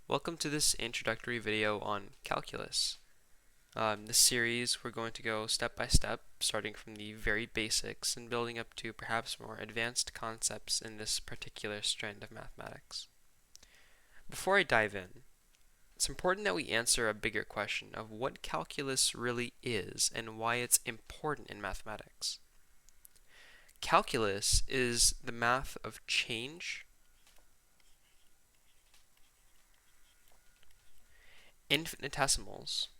Welcome to this introductory video on calculus. In this series, we're going to go step by step, starting from the very basics and building up to perhaps more advanced concepts in this particular strand of mathematics. Before I dive in, it's important that we answer a bigger question of what calculus really is and why it's important in mathematics. Calculus is the math of change, infinitesimals,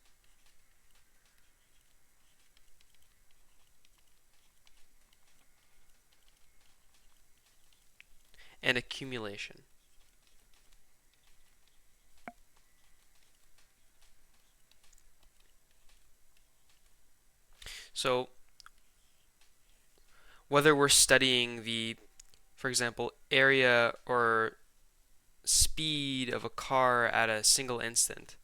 and accumulation. So whether we're studying the, for example, area or speed of a car at a single instant,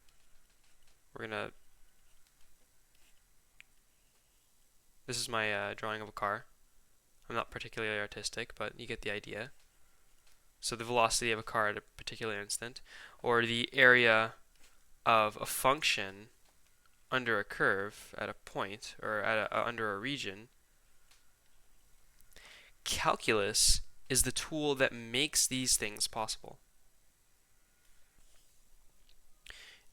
this is my drawing of a car. I'm not particularly artistic, but you get the idea. So the velocity of a car at a particular instant, or the area of a function under a curve at a point, or under a region. Calculus is the tool that makes these things possible.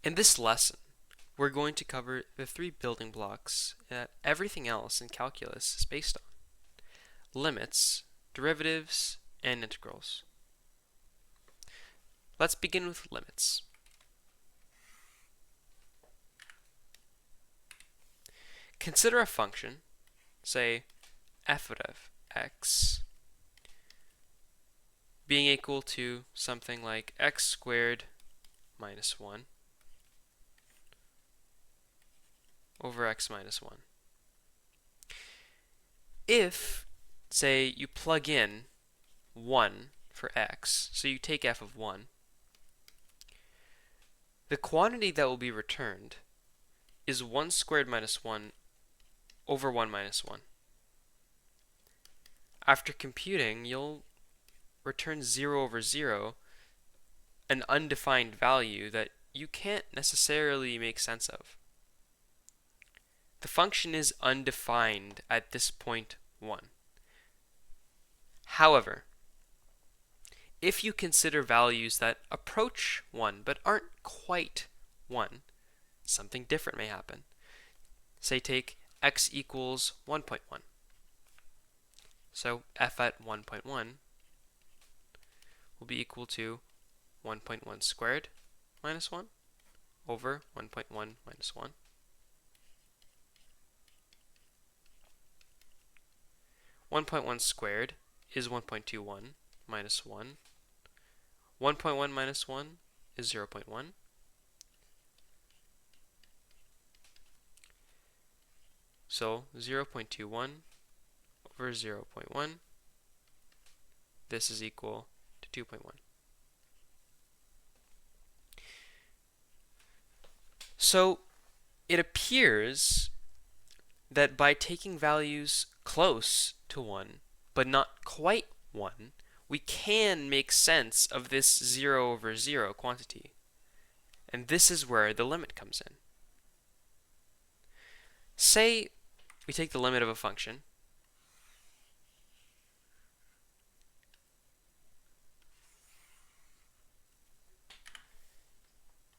In this lesson, we're going to cover the three building blocks that everything else in calculus is based on: limits, derivatives, and integrals. Let's begin with limits. Consider a function, say f of x, being equal to something like x squared minus 1 over x minus 1. If, say, you plug in 1 for x, so you take f of 1, the quantity that will be returned is 1 squared minus 1 over 1 minus 1. After computing, you'll return 0 over 0, an undefined value that you can't necessarily make sense of. The function is undefined at this point 1. However, if you consider values that approach 1 but aren't quite 1, something different may happen. Say take x equals 1.1. So f at 1.1 will be equal to 1.1 squared minus 1 over 1.1 minus 1. 1.1 squared is 1.21 minus 1. 1.1 minus 1 is 0.1. So 0.21 over 0.1, this is equal to 2.1. So it appears that by taking values close to 1, but not quite 1, we can make sense of this 0 over 0 quantity. And this is where the limit comes in. Say we take the limit of a function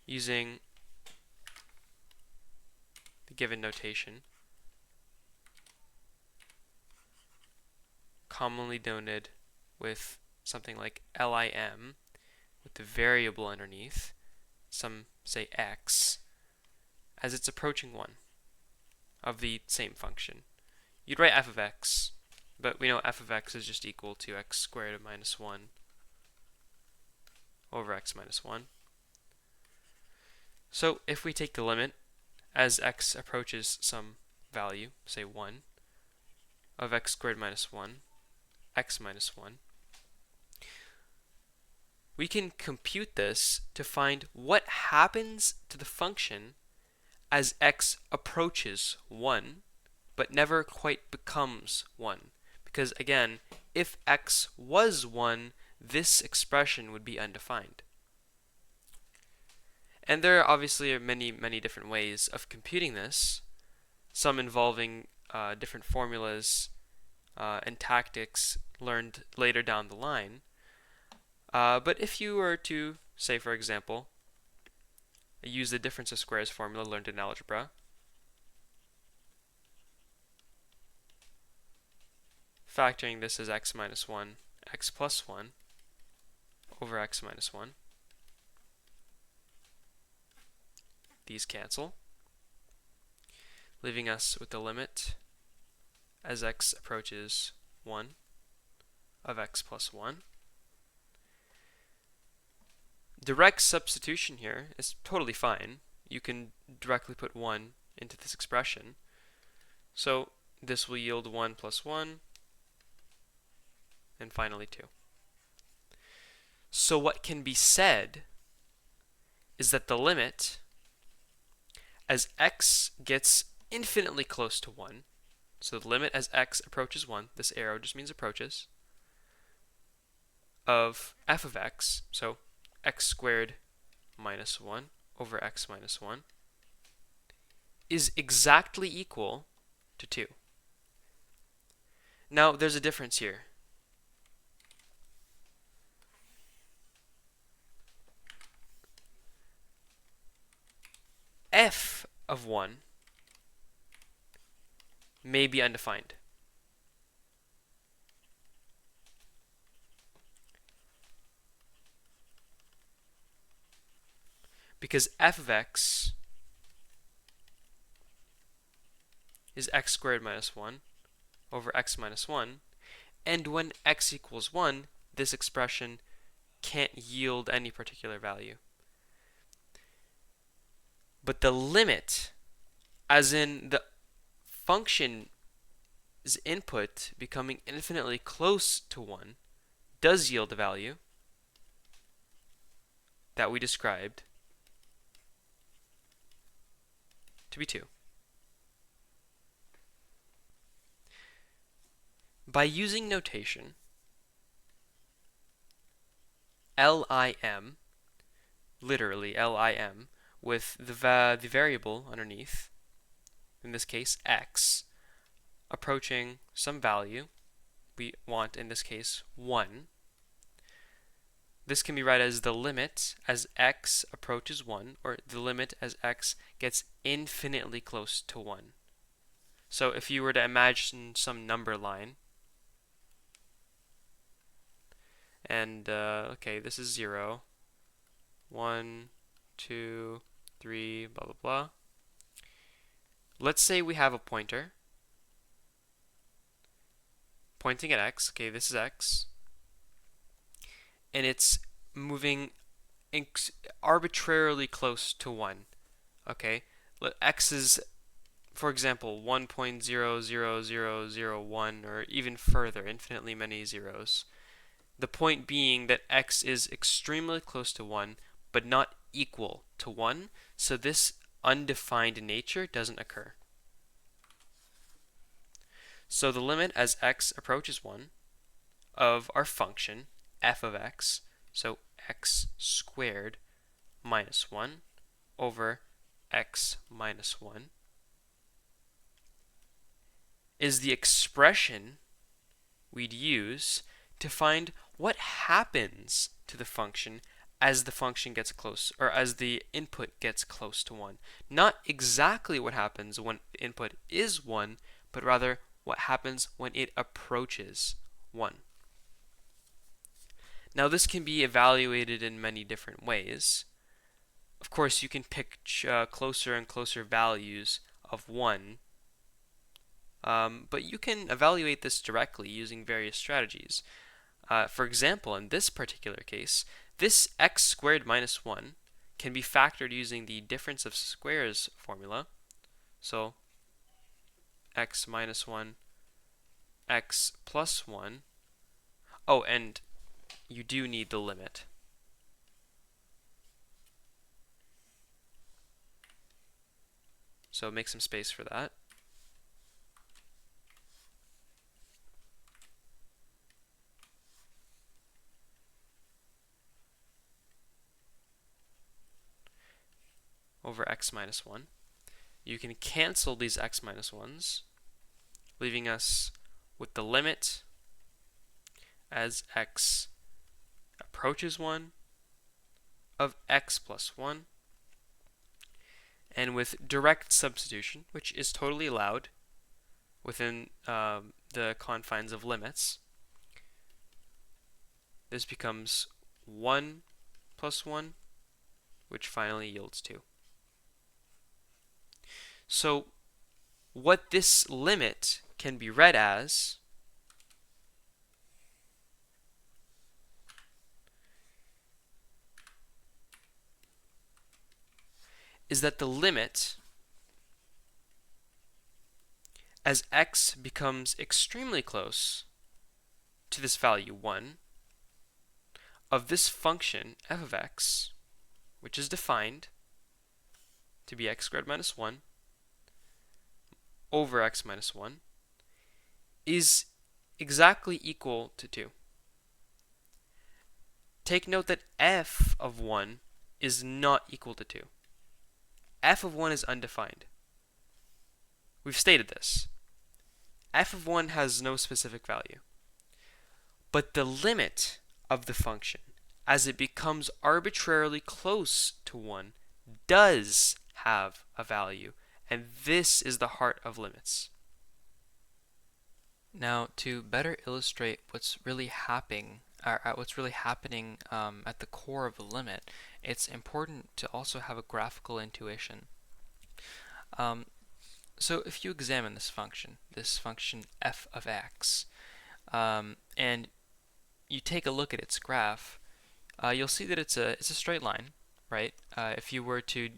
using the given notation, commonly denoted with something like lim, with the variable underneath, some say x, as it's approaching 1 of the same function. You'd write f of x, but we know f of x is just equal to x squared minus 1 over x minus 1. So if we take the limit as x approaches some value, say 1, of x squared minus 1, x minus 1, we can compute this to find what happens to the function as x approaches 1, but never quite becomes 1. Because again, if x was 1, this expression would be undefined. And there are obviously many, many different ways of computing this, some involving different formulas and tactics learned later down the line. But if you were to, say for example, use the difference of squares formula learned in algebra, factoring this as x minus 1, x plus 1 over x minus 1, these cancel, leaving us with the limit as x approaches 1 of x plus 1. Direct substitution here is totally fine. You can directly put 1 into this expression. So this will yield 1 plus 1, and finally 2. So what can be said is that the limit as x gets infinitely close to 1, so the limit as x approaches 1, this arrow just means approaches, of f of x, so x squared minus 1 over x minus 1, is exactly equal to 2. Now, there's a difference here. F of 1 may be undefined. Because f of x is x squared minus 1 over x minus 1, and when x equals 1, this expression can't yield any particular value. But the limit, as in the function's input becoming infinitely close to 1, does yield a value that we described to be 2. By using notation, LIM, literally LIM, with the variable underneath, in this case x, approaching some value, we want in this case 1. This can be read as the limit as x approaches 1, or the limit as x gets infinitely close to 1. So if you were to imagine some number line, and okay, this is 0, 1, 2, 3, blah, blah, blah. Let's say we have a pointer pointing at x. Okay, this is x. And it's moving arbitrarily close to 1. Okay, x is, for example, 1.00001, or even further, infinitely many zeros. The point being that x is extremely close to 1, but not equal to 1, so this undefined nature doesn't occur. So the limit as x approaches 1 of our function f of x, so x squared minus 1 over x minus 1, is the expression we'd use to find what happens to the function as the function gets close, or as the input gets close to 1. Not exactly what happens when the input is 1, but rather what happens when it approaches 1. Now this can be evaluated in many different ways. Of course, you can pick closer and closer values of 1, but you can evaluate this directly using various strategies. For example, in this particular case, this x squared minus 1 can be factored using the difference of squares formula. So x minus 1, x plus 1. Oh, and you do need the limit. So make some space for that. over x minus 1. You can cancel these x minus 1s, leaving us with the limit as x approaches 1 of x plus 1, and with direct substitution, which is totally allowed within the confines of limits, this becomes 1 plus 1, which finally yields 2. So what this limit can be read as is that the limit as x becomes extremely close to this value 1 of this function f of x, which is defined to be x squared minus 1 over x minus 1, is exactly equal to 2. Take note that f of 1 is not equal to 2. F of 1 is undefined. We've stated this. F of 1 has no specific value. But the limit of the function, as it becomes arbitrarily close to 1, does have a value, and this is the heart of limits. Now, to better illustrate what's really happening, at the core of a limit, it's important to also have a graphical intuition. So if you examine this function f of x, and you take a look at its graph, you'll see that it's a straight line, right? If you were to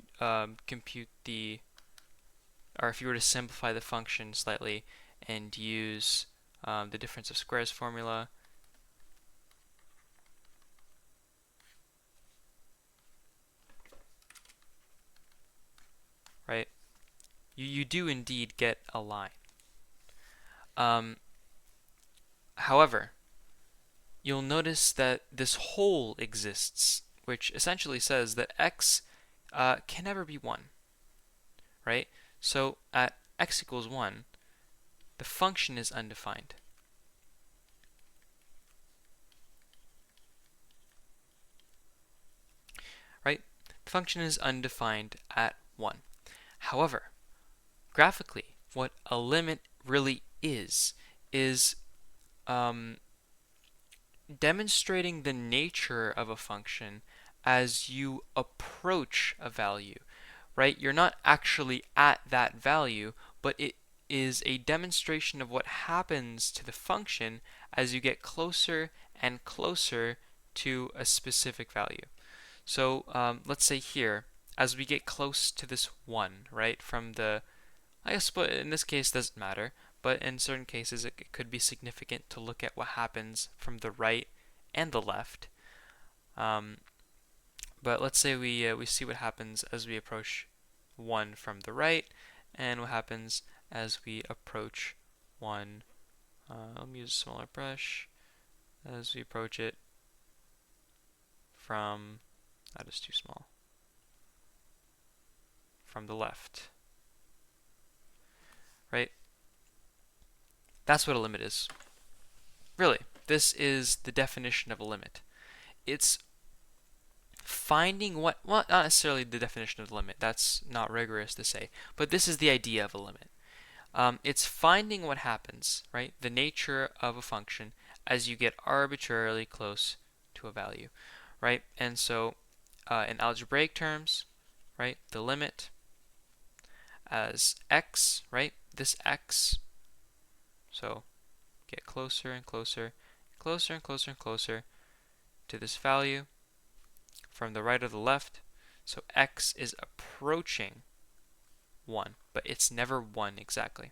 if you were to simplify the function slightly and use the difference of squares formula, right? You do indeed get a line. However, you'll notice that this hole exists, which essentially says that x can never be 1, right? So at x equals 1, the function is undefined. Right? The function is undefined at 1. However, graphically, what a limit really is demonstrating the nature of a function as you approach a value, right? You're not actually at that value, but it is a demonstration of what happens to the function as you get closer and closer to a specific value. So let's say here, as we get close to this 1, right, from the, I guess, but in this case it doesn't matter, but in certain cases it could be significant to look at what happens from the right and the left. But let's say we see what happens as we approach 1 from the right, and what happens as we approach 1, let me use a smaller brush, as we approach it from, that is too small, from the left, right? That's what a limit is. Really, this is the definition of a limit. It's finding what, well, not necessarily the definition of the limit, that's not rigorous to say, but this is the idea of a limit. It's finding what happens, right, the nature of a function as you get arbitrarily close to a value, right? And so in algebraic terms, right, the limit as x, right, this x, so get closer and closer, closer and closer and closer to this value from the right or the left. So x is approaching 1, but it's never 1 exactly.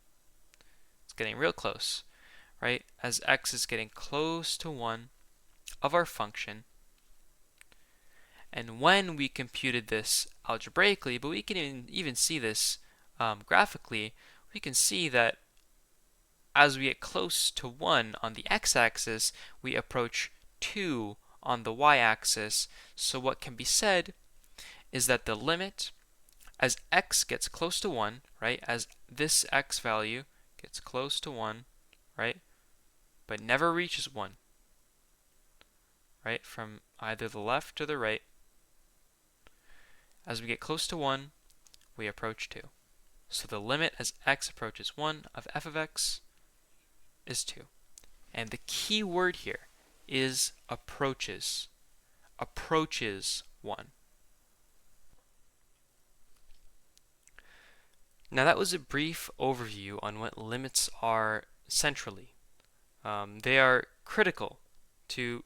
It's getting real close, right? As x is getting close to 1 of our function. And when we computed this algebraically, but we can even see this graphically, we can see that as we get close to 1 on the x-axis, we approach 2 on the y-axis. So what can be said is that the limit as x gets close to 1, right, as this x value gets close to 1, right, but never reaches 1, right, from either the left or the right, as we get close to 1, we approach 2. So the limit as x approaches 1 of f of x is 2. And the key word here is approaches. Approaches 1. Now that was a brief overview on what limits are centrally. They are critical to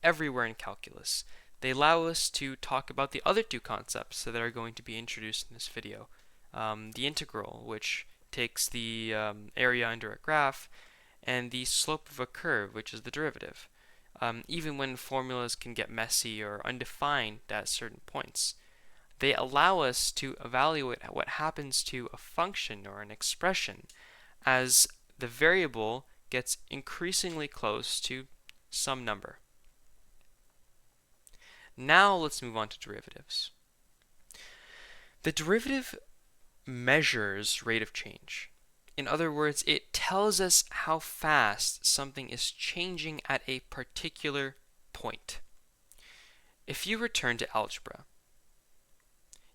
everywhere in calculus. They allow us to talk about the other two concepts that are going to be introduced in this video. The integral, which takes the area under a graph, and the slope of a curve, which is the derivative, even when formulas can get messy or undefined at certain points. They allow us to evaluate what happens to a function or an expression as the variable gets increasingly close to some number. Now let's move on to derivatives. The derivative measures rate of change. In other words, it tells us how fast something is changing at a particular point. If you return to algebra,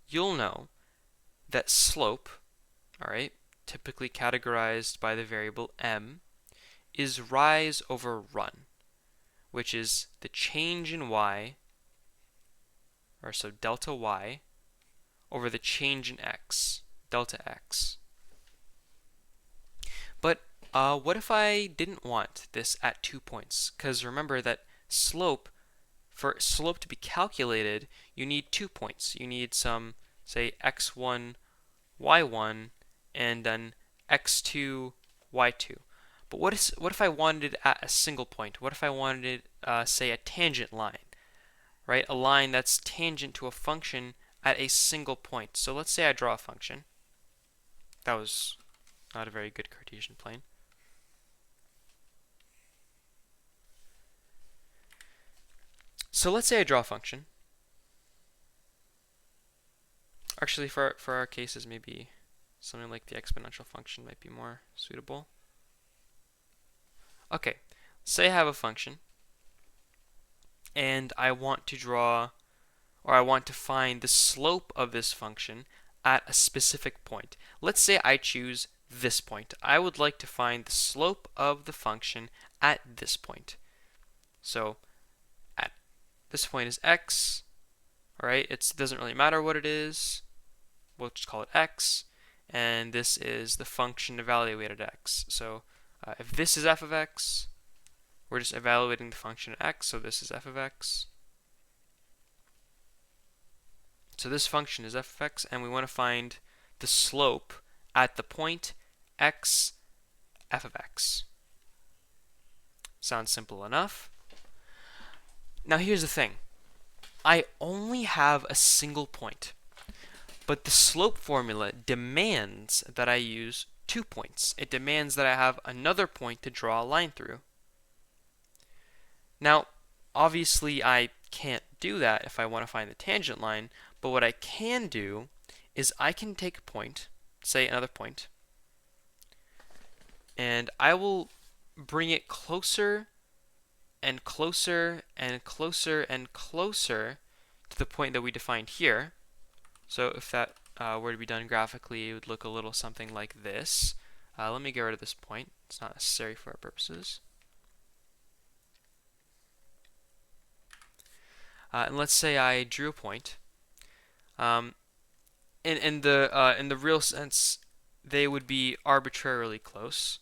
you'll know that slope, all right, typically categorized by the variable m, is rise over run, which is the change in y, or so delta y, over the change in x, delta x. But what if I didn't want this at 2 points? Because remember that for slope to be calculated, you need 2 points. You need some, say, x1, y1, and then x2, y2. But what if I wanted it at a single point? What if I wanted it, say, a tangent line, right? A line that's tangent to a function at a single point. So let's say I draw a function. That was not a very good Cartesian plane. So let's say I draw a function. Actually, for our cases, maybe something like the exponential function might be more suitable. Okay, say I have a function, and I want to draw, or I want to find the slope of this function at a specific point. Let's say I choose this point. I would like to find the slope of the function at this point. So at this point is x, all right? It doesn't really matter what it is. We'll just call it x, and this is the function evaluated at x. So if this is f of x, we're just evaluating the function at x, so this is f of x. So this function is f of x, and we want to find the slope at the point x f of x. Sounds simple enough. Now here's the thing. I only have a single point, but the slope formula demands that I use 2 points. It demands that I have another point to draw a line through. Now, obviously I can't do that if I want to find the tangent line, but what I can do is I can take a point, say another point, and I will bring it closer and closer and closer and closer to the point that we defined here. So if that were to be done graphically, it would look a little something like this. Let me get rid of this point. It's not necessary for our purposes. And let's say I drew a point. In the real sense, they would be arbitrarily close.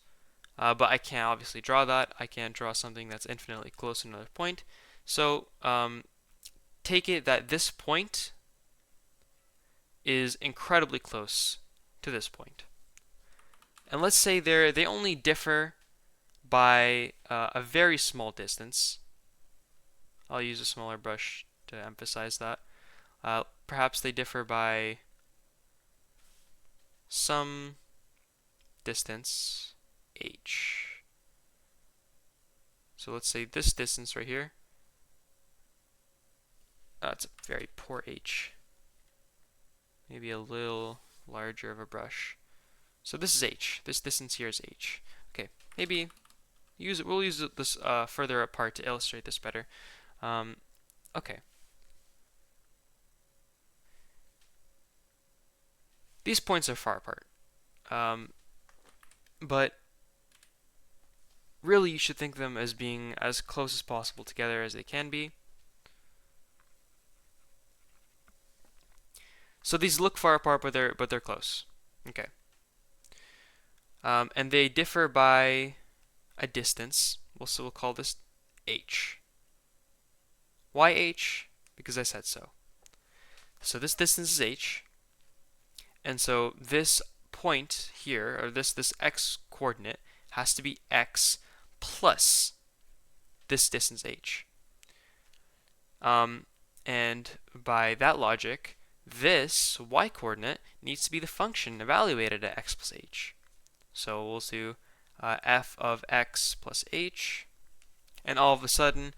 But I can't obviously draw that. I can't draw something that's infinitely close to another point. So take it that this point is incredibly close to this point. And let's say they only differ by a very small distance. I'll use a smaller brush to emphasize that. Perhaps they differ by some distance h. So let's say this distance right here. It's a very poor h. maybe a little larger of a brush. So this is h. This distance here is h. Okay, maybe we'll use this further apart to illustrate this better. Okay. These points are far apart. But really you should think of them as being as close as possible together as they can be. So these look far apart, but they're close. Okay. And they differ by a distance. We'll call this h. Why h? Because I said so. So this distance is h, and so this point here, or this x coordinate, has to be x plus this distance h. And by that logic, this y coordinate needs to be the function evaluated at x plus h. So we'll do f of x plus h, and all of a sudden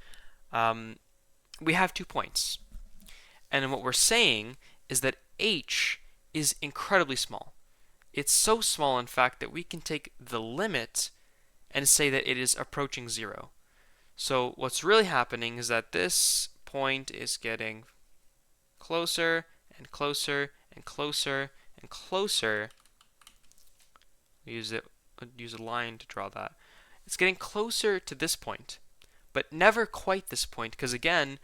we have 2 points. And what we're saying is that h is incredibly small. It's so small, in fact, that we can take the limit and say that it is approaching 0. So what's really happening is that this point is getting closer and closer and closer and closer. Use a line to draw that. It's getting closer to this point, but never quite this point, because again,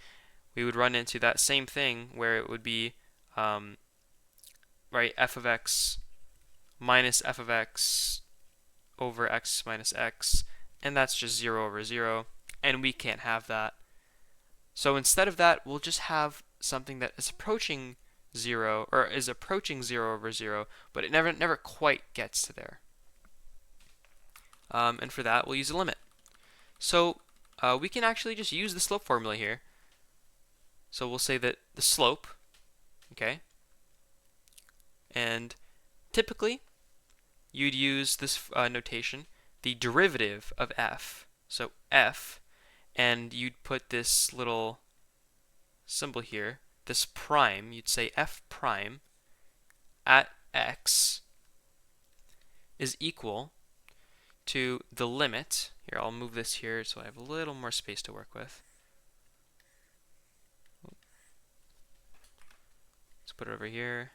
we would run into that same thing where it would be right, f of x minus f of x over x minus x, and that's just 0 over 0, and we can't have that. So instead of that, we'll just have something that is approaching 0, or is approaching 0 over 0, but it never quite gets to there. And for that, we'll use a limit. So we can actually just use the slope formula here. So we'll say that the slope, okay, and typically you'd use this notation, the derivative of f, so f, and you'd put this little symbol here, this prime, you'd say f prime at x is equal to the limit, here I'll move this here so I have a little more space to work with. Let's put it over here.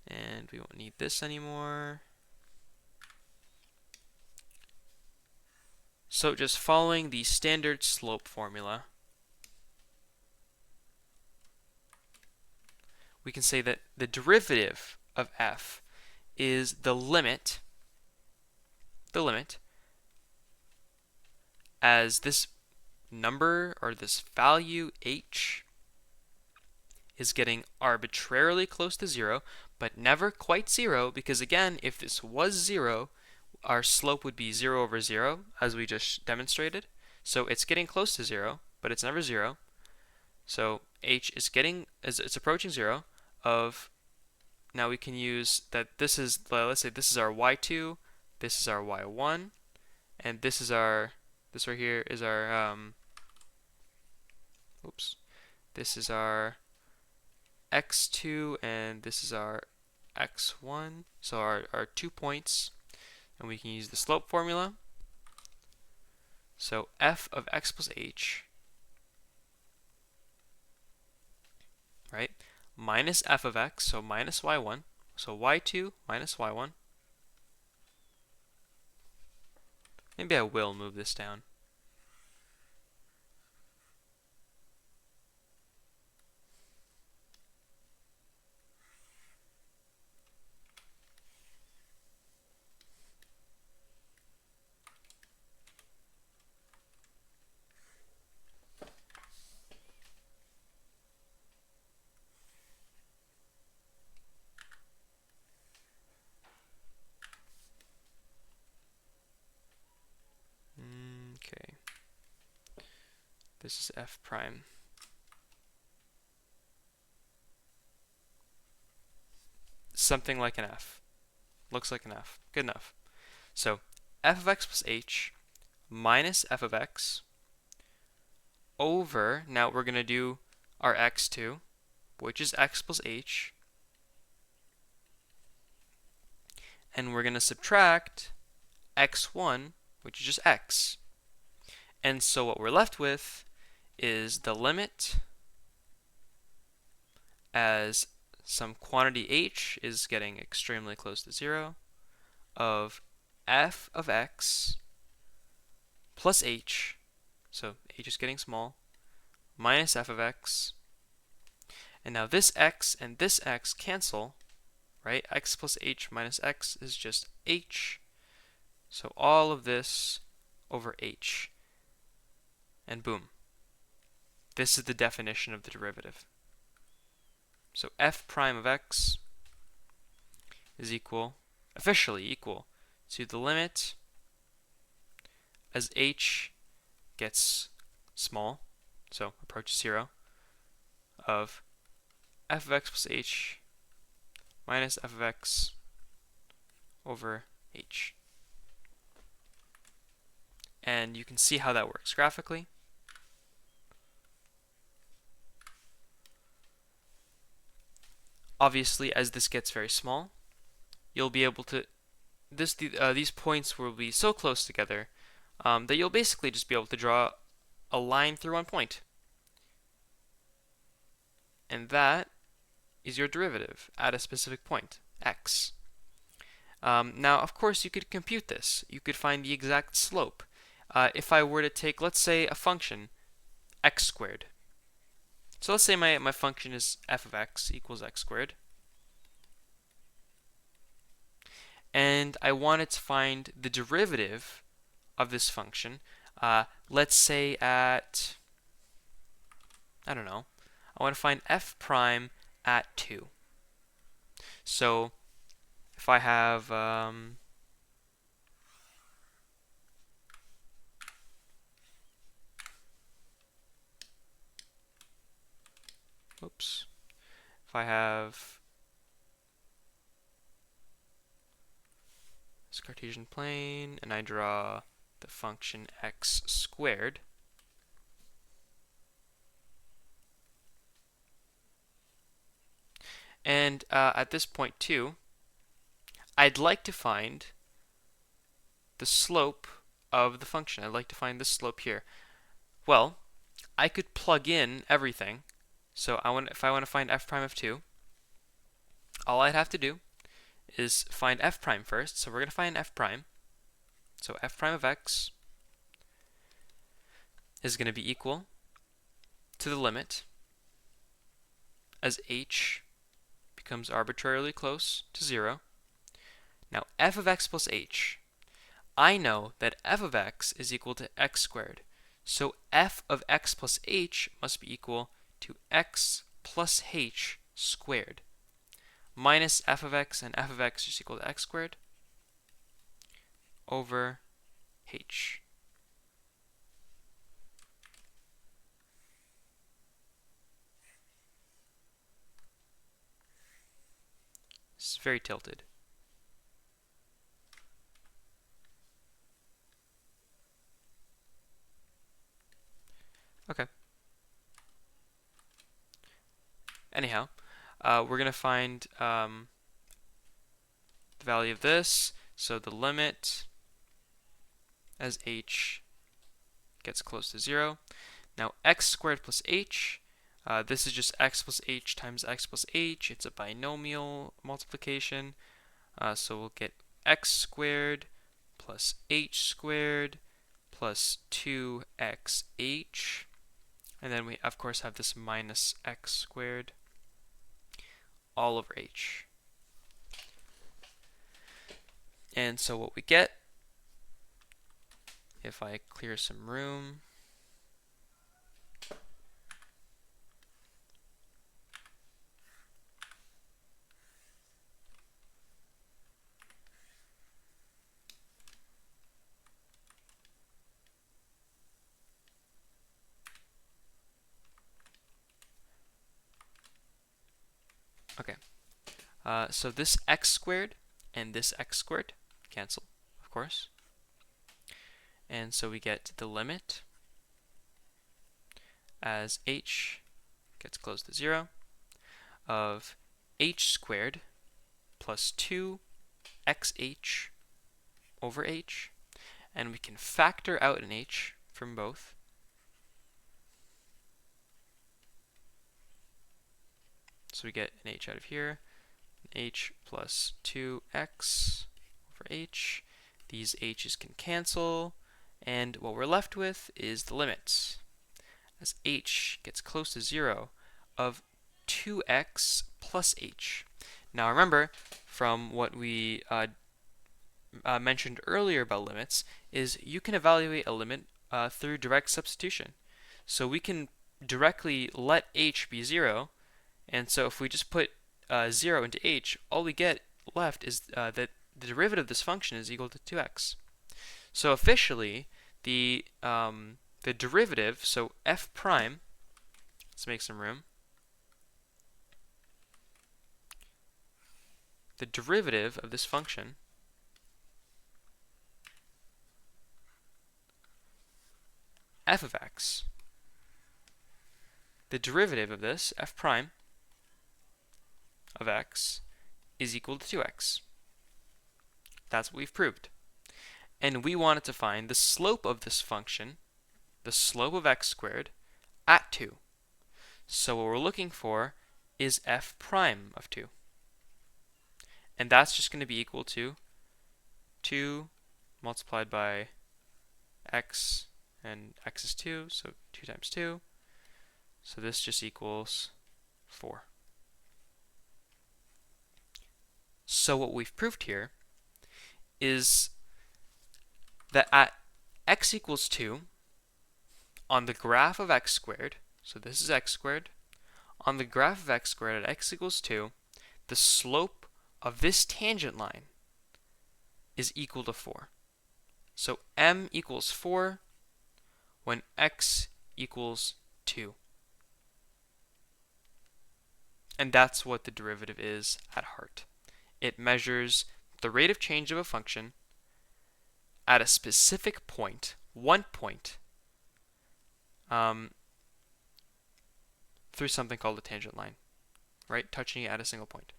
And we won't need this anymore. So just following the standard slope formula, we can say that the derivative of f is the limit as this number, or this value h, is getting arbitrarily close to 0, but never quite 0, because again, if this was 0, our slope would be 0 over 0, as we just demonstrated. So it's getting close to 0, but it's never 0. So h is it's approaching 0 of, now we can use that this is, let's say this is our y2, this is our y1, and this right here is our, this is our x2, and this is our x1, so our 2 points, and we can use the slope formula. So f of x plus h, right, minus f of x, so minus y1, so y2 minus y1. Maybe I will move this down. Okay. This is f prime. Something like an f. Looks like an f. Good enough. So f of x plus h minus f of x over, now we're going to do our x2, which is x plus h, and we're going to subtract x1, which is just x. And so what we're left with is the limit as some quantity h is getting extremely close to 0 of f of x plus h, so h is getting small, minus f of x. And now this x and this x cancel, right? X plus h minus x is just h. So all of this over h. And boom. This is the definition of the derivative. So f prime of x is officially equal to the limit as h gets small, so approaches 0, of f of x plus h minus f of x over h. And you can see how that works graphically. Obviously, as this gets very small, you'll be able to, these points will be so close together that you'll basically just be able to draw a line through one point. And that is your derivative at a specific point, x. Now, of course, you could compute this. You could find the exact slope. If I were to take, let's say, a function, x squared. So let's say my function is f of x equals x squared. And I wanted to find the derivative of this function, let's say at, I don't know, I want to find f prime at 2. So if I have, oops, if I have this Cartesian plane and I draw the function x squared, and at this point 2, I'd like to find the slope of the function. I'd like to find this slope here. Well, I could plug in everything. So if I want to find f prime of 2, all I'd have to do is find f prime first. So we're going to find f prime. So f prime of x is going to be equal to the limit as h becomes arbitrarily close to 0. Now f of x plus h, I know that f of x is equal to x squared. So f of x plus h must be equal to x plus h squared minus f of x, and f of x is equal to x squared over h. This is very tilted. Okay. Anyhow, we're going to find the value of this. So the limit as h gets close to 0. Now x squared plus h, this is just x plus h times x plus h. It's a binomial multiplication. So we'll get x squared plus h squared plus 2xh. And then we, of course, have this minus x squared all over h. And so what we get, if I clear some room, okay, so this x squared and this x squared cancel, of course. And so we get the limit as h gets close to 0 of h squared plus 2xh over h, and we can factor out an h from both. So we get an h out of here, h plus 2x over h. These h's can cancel, and what we're left with is the limits, as h gets close to 0, of 2x plus h. Now remember, from what we mentioned earlier about limits, is you can evaluate a limit through direct substitution. So we can directly let h be 0, and so if we just put 0 into h, all we get left is that the derivative of this function is equal to 2x. So officially, the derivative, so f prime, let's make some room. The derivative of this function f of x, the derivative of this, f prime of x, is equal to 2x. That's what we've proved. And we wanted to find the slope of this function, the slope of x squared, at 2. So what we're looking for is f prime of 2. And that's just going to be equal to 2 multiplied by x, and x is 2, so 2 times 2. So this just equals 4. So what we've proved here is that at x equals 2, on the graph of x squared, so this is x squared, on the graph of x squared at x equals 2, the slope of this tangent line is equal to 4. So m equals 4 when x equals 2. And that's what the derivative is at heart. It measures the rate of change of a function at a specific point, one point, through something called a tangent line, right? Touching it at a single point.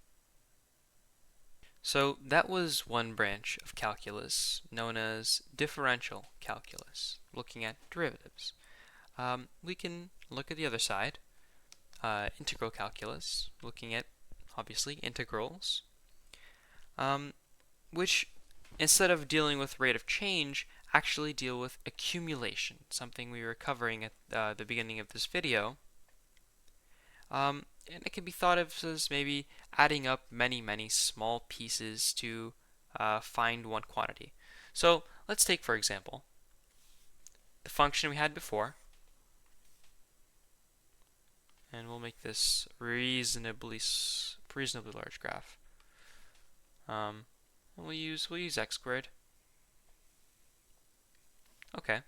So that was one branch of calculus known as differential calculus, looking at derivatives. We can look at the other side, integral calculus, looking at, obviously, integrals, which, instead of dealing with rate of change, actually deal with accumulation, something we were covering at the beginning of this video. And it can be thought of as maybe adding up many, many small pieces to find one quantity. So let's take, for example, the function we had before, and we'll make this reasonably large graph. And we'll use x squared. Okay,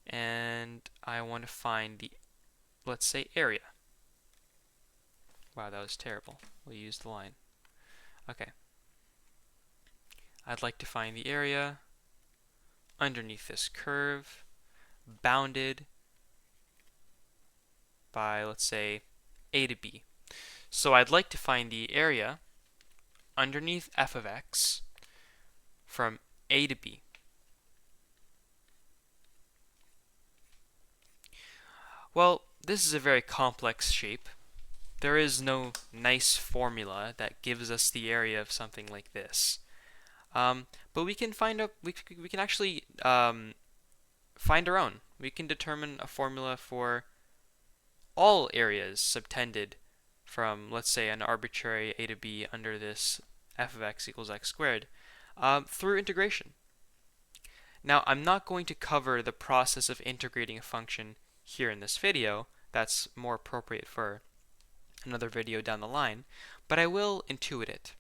and I want to find the, let's say, area. Wow, that was terrible. We'll use the line. Okay. I'd like to find the area underneath this curve, bounded by, let's say, a to b. So I'd like to find the area underneath f of x from a to b. Well, this is a very complex shape. There is no nice formula that gives us the area of something like this. But we can find out, we can actually find our own. We can determine a formula for all areas subtended from, let's say, an arbitrary a to b under this f of x equals x squared through integration. Now, I'm not going to cover the process of integrating a function here in this video. That's more appropriate for another video down the line, but I will intuit it.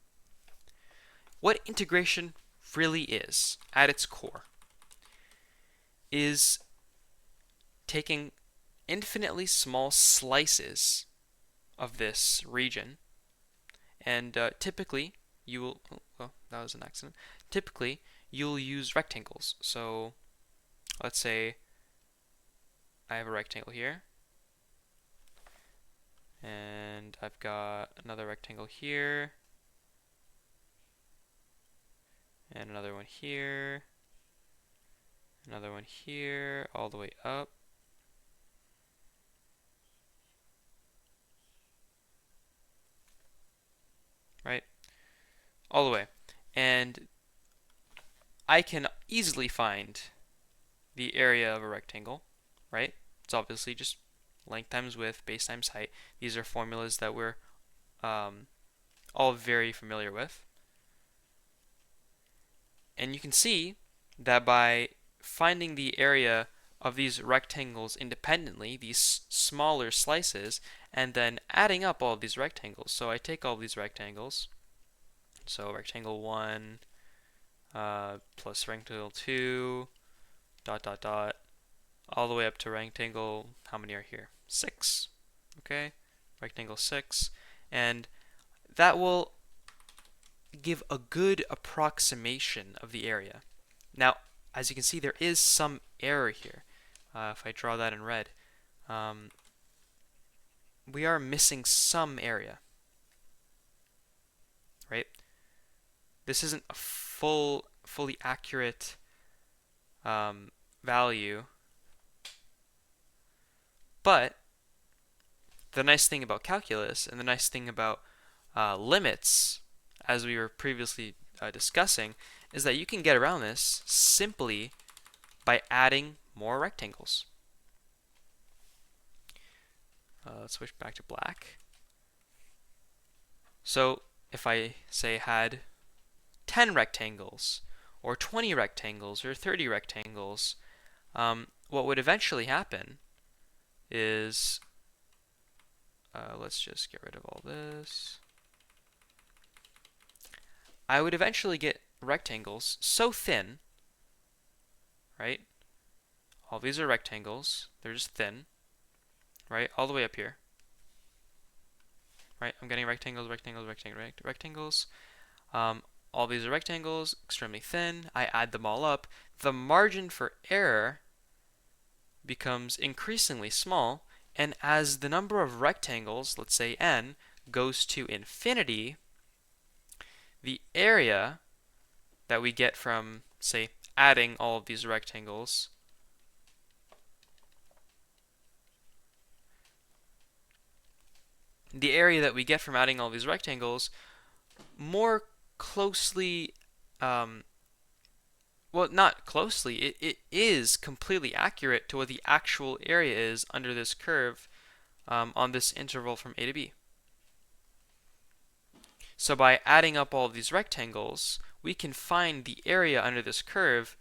What integration really is, at its core, is taking infinitely small slices of this region, and typically you will, well, that was an accident. Typically, you'll use rectangles. So let's say I have a rectangle here, and I've got another rectangle here, and another one here, another one here, all the way up. Right? All the way. And I can easily find the area of a rectangle, right? It's obviously just length times width, base times height. These are formulas that we're all very familiar with. And you can see that by finding the area of these rectangles independently, these smaller slices, and then adding up all of these rectangles. So I take all of these rectangles, so rectangle 1 plus rectangle 2, dot, dot, dot, all the way up to rectangle, how many are here? 6, okay? Rectangle 6, and that will give a good approximation of the area. Now, as you can see, there is some error here. If I draw that in red, we are missing some area, right? This isn't a fully accurate value, but the nice thing about calculus and the nice thing about limits, as we were previously discussing, is that you can get around this simply by adding more rectangles. Let's switch back to black. So if I say had 10 rectangles, or 20 rectangles, or 30 rectangles, what would eventually happen is, let's just get rid of all this. I would eventually get rectangles so thin, right? All these are rectangles, they're just thin, right? All the way up here, right? I'm getting rectangles, rectangles, rectangles, rectangles. All these are rectangles, extremely thin. I add them all up. The margin for error becomes increasingly small, and as the number of rectangles, let's say n, goes to infinity, the area that we get from, say, adding all of these rectangles more closely, well, not closely, it is completely accurate to what the actual area is under this curve on this interval from a to b. So by adding up all of these rectangles, we can find the area under this curve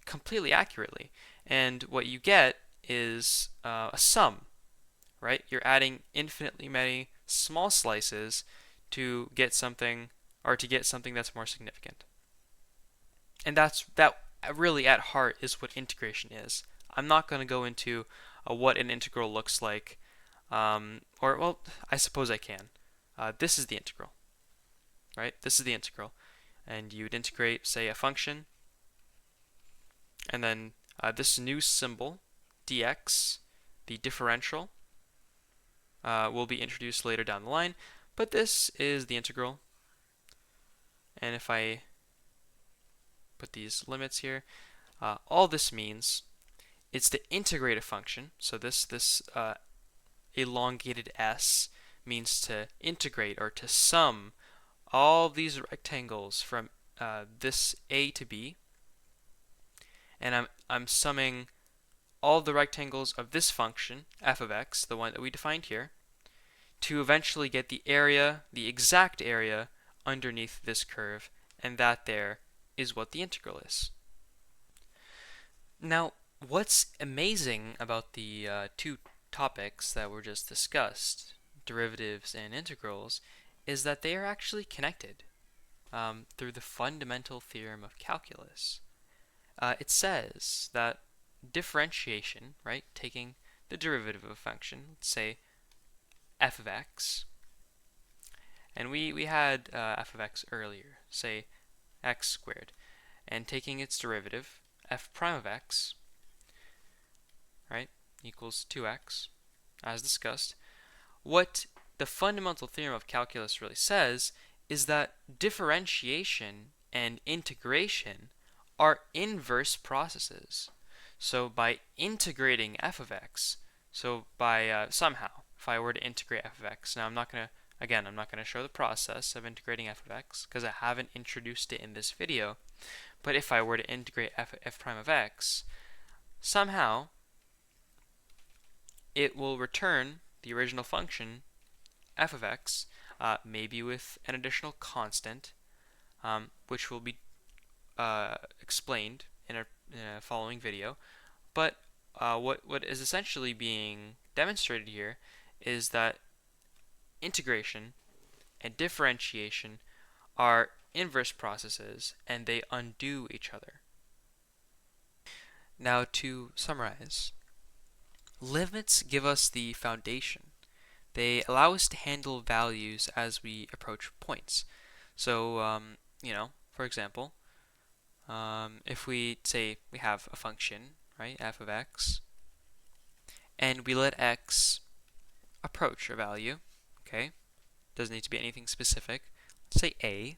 completely accurately. And what you get is a sum, right? You're adding infinitely many small slices to get something, or to get something that's more significant. And that really at heart is what integration is. I'm not going to go into what an integral looks like, or well, I suppose I can. This is the integral, right? This is the integral. And you would integrate, say, a function, and then this new symbol, dx, the differential, will be introduced later down the line, but this is the integral. And if I put these limits here, all this means it's to integrate a function. So this elongated s means to integrate or to sum all these rectangles from this a to b, and I'm summing all the rectangles of this function f of x, the one that we defined here, to eventually get the area, the exact area underneath this curve, and that there is what the integral is. Now, what's amazing about the two topics that were just discussed, derivatives and integrals, is that they are actually connected through the fundamental theorem of calculus. It says that differentiation, right, taking the derivative of a function, let's say f of x, and we had f of x earlier, say x squared, and taking its derivative, f prime of x, right, equals 2x, as discussed. What the fundamental theorem of calculus really says is that differentiation and integration are inverse processes. So by integrating f of x, so by somehow, if I were to integrate f of x, now I'm not going to show the process of integrating f of x because I haven't introduced it in this video, but if I were to integrate f prime of x, somehow it will return the original function f of x, maybe with an additional constant, which will be explained in a following video. But what is essentially being demonstrated here is that integration and differentiation are inverse processes and they undo each other. Now to summarize, limits give us the foundation. They allow us to handle values as we approach points. So, for example, if we say we have a function, right, f of x, and we let x approach a value, okay, doesn't need to be anything specific, let's say a,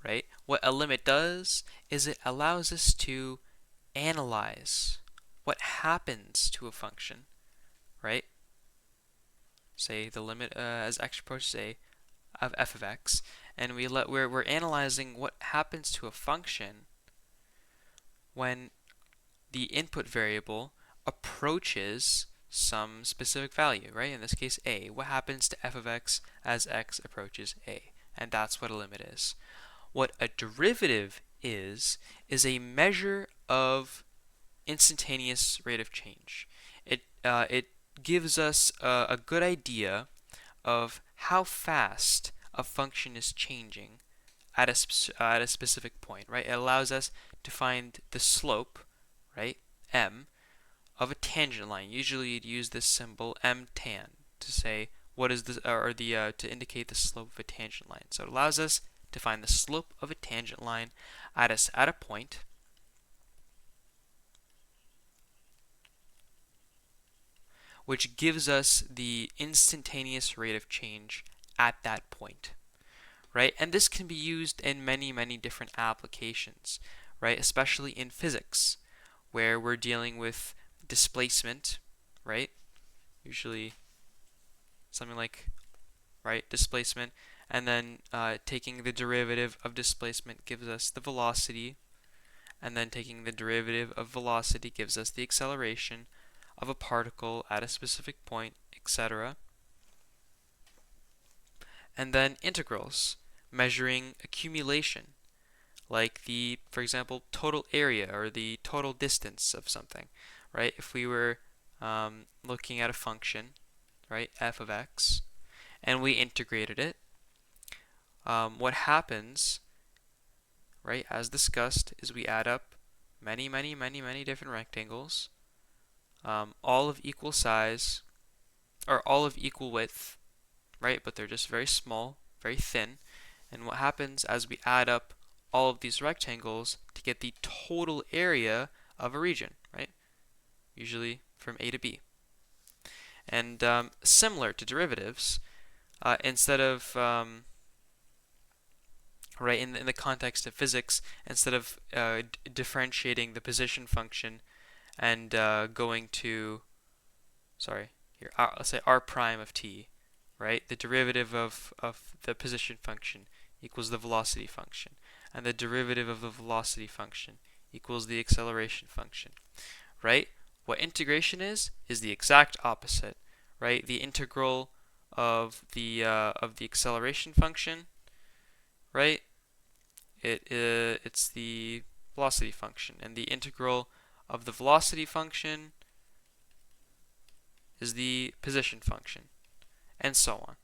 right, what a limit does is it allows us to analyze what happens to a function, right? Say the limit as x approaches a of f of x, and we're analyzing what happens to a function when the input variable approaches some specific value, right? In this case, a. What happens to f of x as x approaches a? And that's what a limit is. What a derivative is a measure of instantaneous rate of change. It gives us a good idea of how fast a function is changing at a specific point, right? It allows us to find the slope, right, m, of a tangent line. Usually you'd use this symbol m tan to say what is the to indicate the slope of a tangent line. So it allows us to find the slope of a tangent line at a point, which gives us the instantaneous rate of change at that point, right? And this can be used in many, many different applications, right? Especially in physics, where we're dealing with displacement, right? Usually something like, right, displacement, and then taking the derivative of displacement gives us the velocity, and then taking the derivative of velocity gives us the acceleration of a particle at a specific point, etc. And then integrals, measuring accumulation, like the, for example, total area or the total distance of something, right? If we were looking at a function, right, f of x, and we integrated it, what happens, right, as discussed, is we add up many, many, many, many different rectangles, all of equal size, or all of equal width, right, but they're just very small, very thin, and what happens as we add up all of these rectangles to get the total area of a region, right, usually from A to B. And similar to derivatives, instead of right, in the context of physics, instead of differentiating the position function and going to, sorry, here, let's say r prime of t, right? The derivative of the position function equals the velocity function, and the derivative of the velocity function equals the acceleration function, right? What integration is the exact opposite, right? The integral of the acceleration function, right? It's the velocity function, and the integral of the velocity function is the position function, and so on.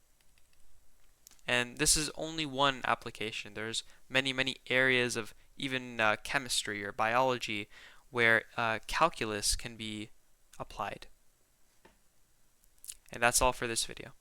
And this is only one application. There's many, many areas of even chemistry or biology where calculus can be applied. And that's all for this video.